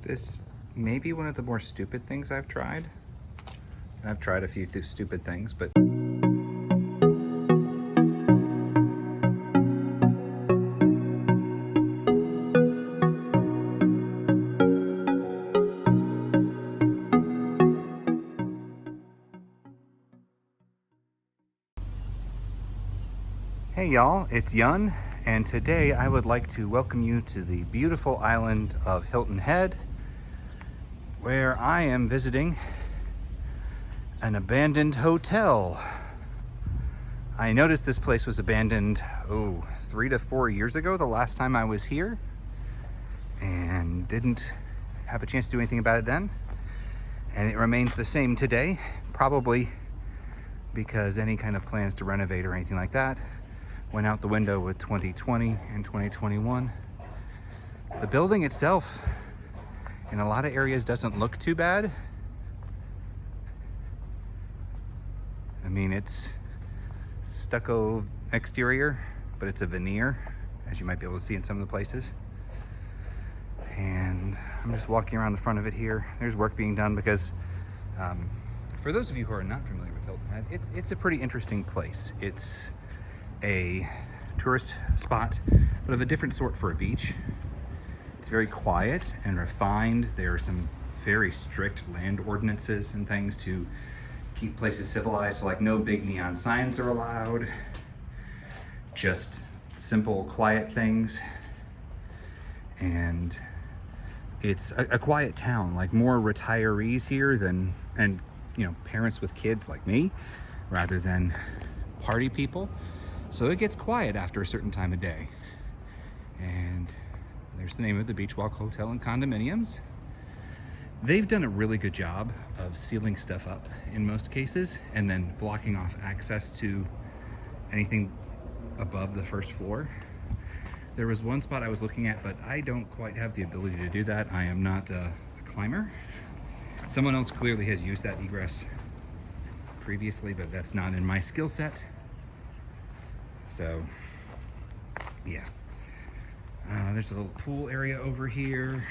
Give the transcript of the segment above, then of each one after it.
This may be one of the more stupid things I've tried. I've tried a few stupid things, but hey y'all, it's Yun, and today I would like to welcome you to the beautiful island of Hilton Head, where I am visiting an abandoned hotel. I noticed this place was abandoned, 3 to 4 years ago, the last time I was here, and didn't have a chance to do anything about it then. And it remains the same today, probably because any kind of plans to renovate or anything like that went out the window with 2020 and 2021. The building itself, in a lot of areas, doesn't look too bad. I mean, it's stucco exterior, but it's a veneer, as you might be able to see in some of the places. And I'm just walking around the front of it here. There's work being done because, for those of you who are not familiar with Hilton Head, it's a pretty interesting place. It's a tourist spot, but of a different sort for a beach. It's very quiet and refined. There are some very strict land ordinances and things to keep places civilized. So like no big neon signs are allowed, just simple, quiet things. And it's a quiet town, like more retirees here than, and parents with kids like me, rather than party people. So it gets quiet after a certain time of day. And there's the name of the Beach Walk Hotel and Condominiums. They've done a really good job of sealing stuff up in most cases and then blocking off access to anything above the first floor. There was one spot I was looking at, but I don't quite have the ability to do that. I am not a climber. Someone else clearly has used that egress previously, but that's not in my skill set. So, yeah. There's a little pool area over here.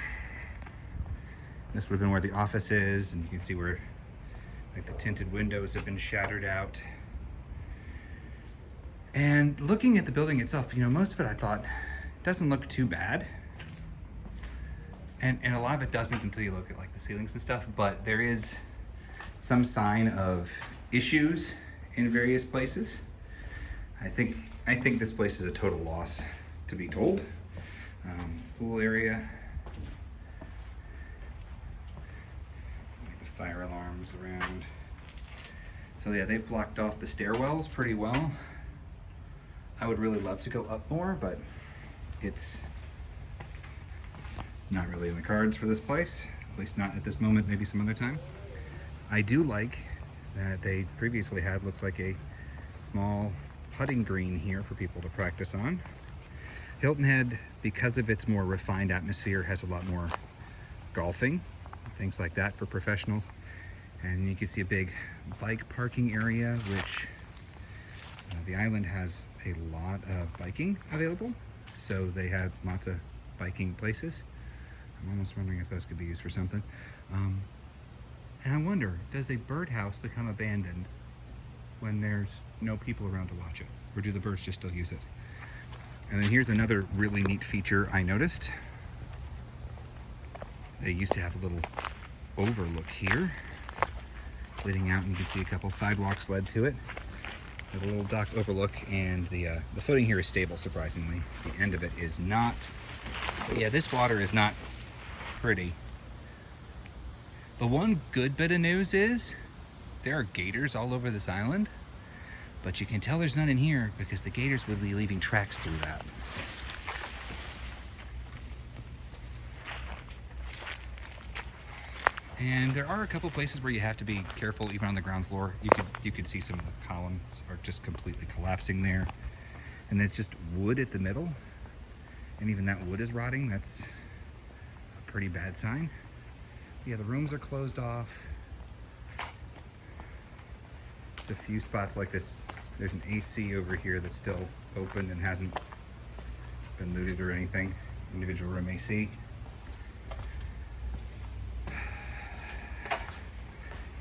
This would have been where the office is, and you can see where like the tinted windows have been shattered out. And looking at the building itself, most of it I thought doesn't look too bad. And a lot of it doesn't until you look at like the ceilings and stuff, but there is some sign of issues in various places. I think this place is a total loss, to be told. Pool area. Like the fire alarms around. So yeah, they've blocked off the stairwells pretty well. I would really love to go up more, but it's not really in the cards for this place. At least not at this moment, maybe some other time. I do like that they previously had, looks like a small putting green here for people to practice on. Hilton Head, because of its more refined atmosphere, has a lot more golfing, things like that for professionals. And you can see a big bike parking area, which the island has a lot of biking available. So they have lots of biking places. I'm almost wondering if those could be used for something. And I wonder, does a birdhouse become abandoned when there's no people around to watch it? Or do the birds just still use it? And then here's another really neat feature I noticed. They used to have a little overlook here, leading out, and you can see a couple sidewalks led to it. With a little dock overlook, and the footing here is stable, surprisingly. The end of it is not. But yeah, this water is not pretty. The one good bit of news is there are gators all over this island. But you can tell there's none in here because the gators would be leaving tracks through that. And there are a couple places where you have to be careful, even on the ground floor. You could see some of the columns are just completely collapsing there. And it's just wood at the middle. And even that wood is rotting. That's a pretty bad sign. Yeah, the rooms are closed off. There's a few spots like this. There's an AC over here that's still open and hasn't been looted or anything. Individual room AC.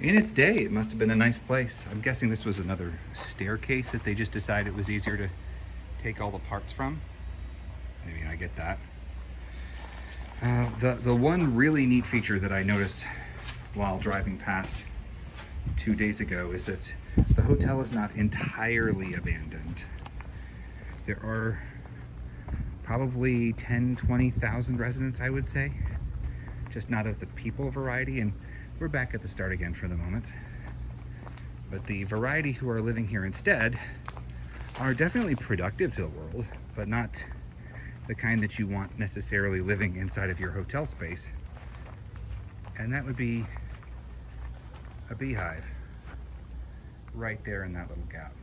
In its day, it must have been a nice place. I'm guessing this was another staircase that they just decided it was easier to take all the parts from. Maybe I get that. The one really neat feature that I noticed while driving past 2 days ago is that the hotel is not entirely abandoned. There are probably 10, 20,000 residents, I would say, just not of the people variety. And we're back at the start again for the moment. But the variety who are living here instead are definitely productive to the world, but not the kind that you want necessarily living inside of your hotel space. And that would be a beehive right there in that little gap.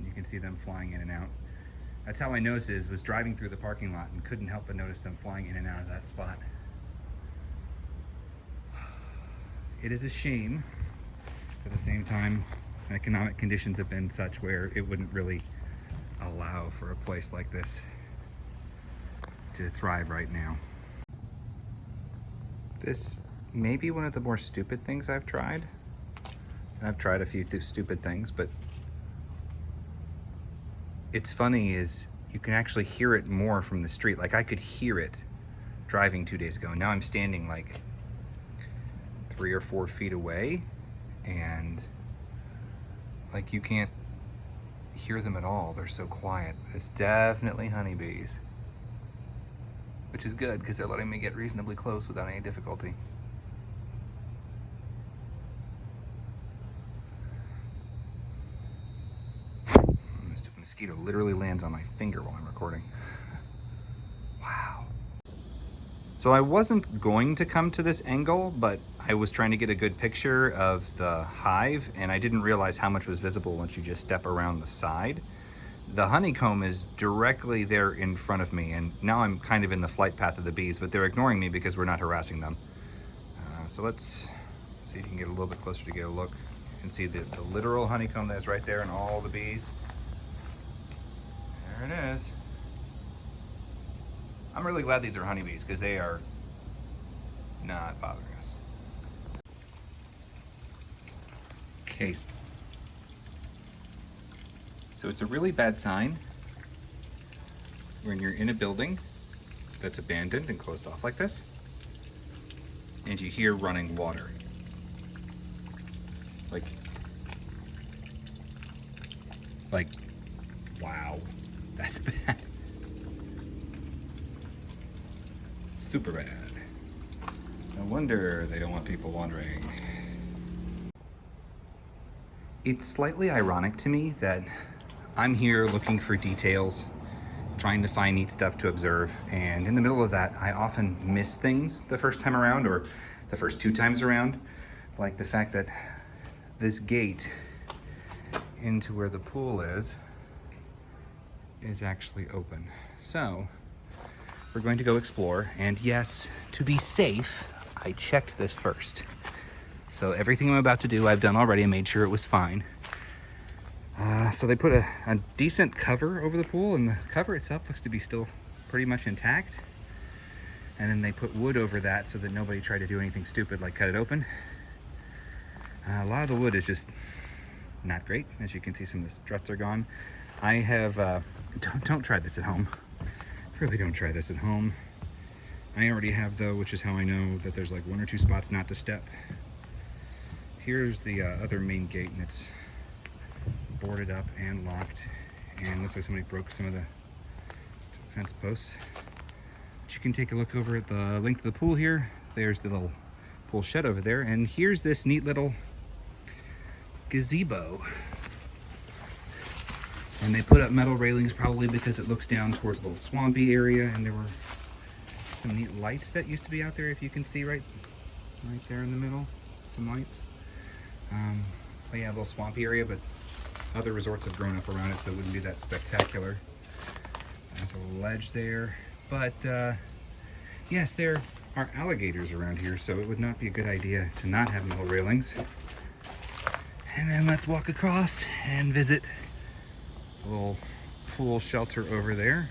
You can see them flying in and out. That's how I noticed it, was driving through the parking lot and couldn't help but notice them flying in and out of that spot. It is a shame. At the same time, economic conditions have been such where it wouldn't really allow for a place like this to thrive right now. This may be one of the more stupid things I've tried. I've tried a few stupid things, but it's funny is you can actually hear it more from the street. Like I could hear it driving 2 days ago. Now I'm standing like 3 or 4 feet away, and like you can't hear them at all. They're so quiet. It's definitely honeybees, which is good because they're letting me get reasonably close without any difficulty. This mosquito literally lands on my finger while I'm recording. Wow. So I wasn't going to come to this angle, but I was trying to get a good picture of the hive, and I didn't realize how much was visible once you just step around the side. The honeycomb is directly there in front of me, and now I'm kind of in the flight path of the bees, but they're ignoring me because we're not harassing them. So let's see if you can get a little bit closer to get a look and see the literal honeycomb that's right there and all the bees. There it is. I'm really glad these are honeybees because they are not bothering us. Okay. So it's a really bad sign when you're in a building that's abandoned and closed off like this, and you hear running water. Like, wow, that's bad. Super bad. No wonder they don't want people wandering. It's slightly ironic to me that I'm here looking for details, trying to find neat stuff to observe, and in the middle of that, I often miss things the first time around or the first 2 times around, like the fact that this gate into where the pool is actually open. So we're going to go explore, and yes, to be safe, I checked this first. So everything I'm about to do, I've done already and made sure it was fine. So they put a decent cover over the pool, and the cover itself looks to be still pretty much intact. And then they put wood over that so that nobody tried to do anything stupid like cut it open. A lot of the wood is just not great. As you can see, some of the struts are gone. I have, don't try this at home. Really don't try this at home. I already have though, which is how I know that there's like 1 or 2 spots not to step. Here's the other main gate, and it's boarded up and locked, and looks like somebody broke some of the fence posts. But you can take a look over at the length of the pool here. There's the little pool shed over there, and here's this neat little gazebo. And they put up metal railings probably because it looks down towards a little swampy area, and there were some neat lights that used to be out there, if you can see right there in the middle, some lights. But yeah, a little swampy area, but other resorts have grown up around it, so it wouldn't be that spectacular. There's a ledge there, but yes, there are alligators around here, so it would not be a good idea to not have metal railings. And then let's walk across and visit a little pool shelter over there.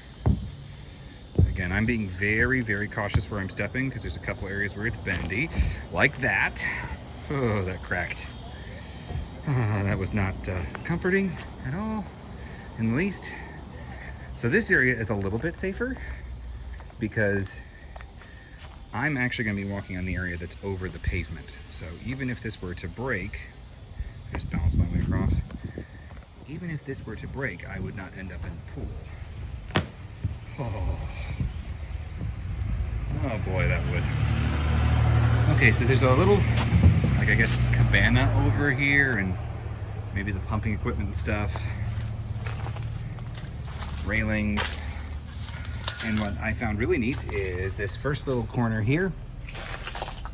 Again, I'm being very, very cautious where I'm stepping because there's a couple areas where it's bendy, like that. And then let's walk across and visit a little pool shelter over there. Again, I'm being very, very cautious where I'm stepping because there's a couple areas where it's bendy, like that. And then let's walk across and visit a little pool shelter over there. Again, I'm being very, very cautious where I'm stepping because there's a couple areas where it's bendy, like that. Oh, that cracked. Oh, that was not comforting at all, in the least. So this area is a little bit safer because I'm actually going to be walking on the area that's over the pavement. So even if this were to break, just bounce my way across. Even if this were to break, I would not end up in the pool. Oh boy, that would. Okay, so there's a little, like, I guess, cabana over here, and maybe the pumping equipment and stuff. Railings. And what I found really neat is this first little corner here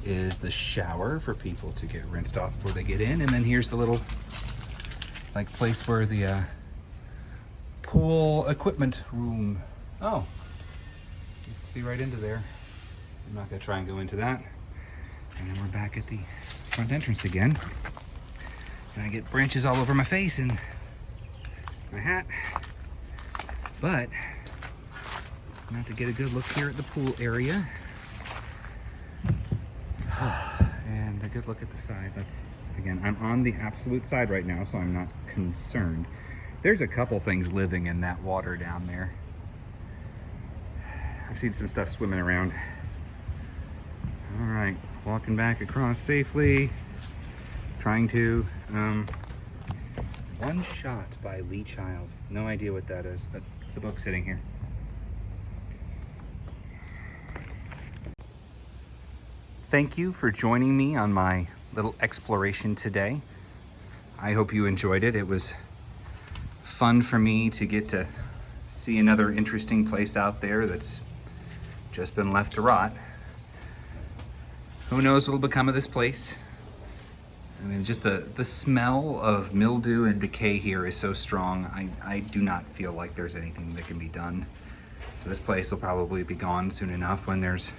is the shower for people to get rinsed off before they get in. And then here's the little, like, place where the pool equipment room. Oh, you can see right into there. I'm not gonna try and go into that. And then we're back at the front entrance again. And I get branches all over my face and my hat. But not to get a good look here at the pool area. And a good look at the side. That's, again, I'm on the absolute side right now, so I'm not concerned. There's a couple things living in that water down there. I've seen some stuff swimming around. All right, walking back across safely. Trying to, One Shot by Lee Child. No idea what that is, but it's a book sitting here. Thank you for joining me on my little exploration today. I hope you enjoyed it. It was fun for me to get to see another interesting place out there that's just been left to rot. Who knows what'll become of this place? I mean, just the smell of mildew and decay here is so strong. I do not feel like there's anything that can be done. So this place will probably be gone soon enough when there's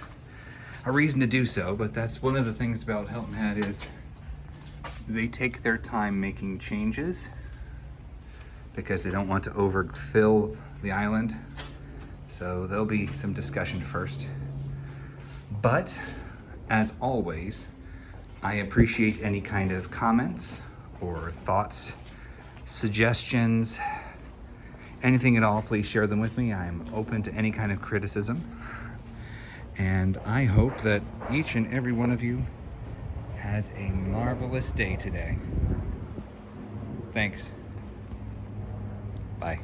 a reason to do so. But that's one of the things about Hilton Head is they take their time making changes because they don't want to overfill the island. So there'll be some discussion first. But as always, I appreciate any kind of comments or thoughts, suggestions, anything at all. Please share them with me. I'm open to any kind of criticism. And I hope that each and every one of you has a marvelous day today. Thanks. Bye.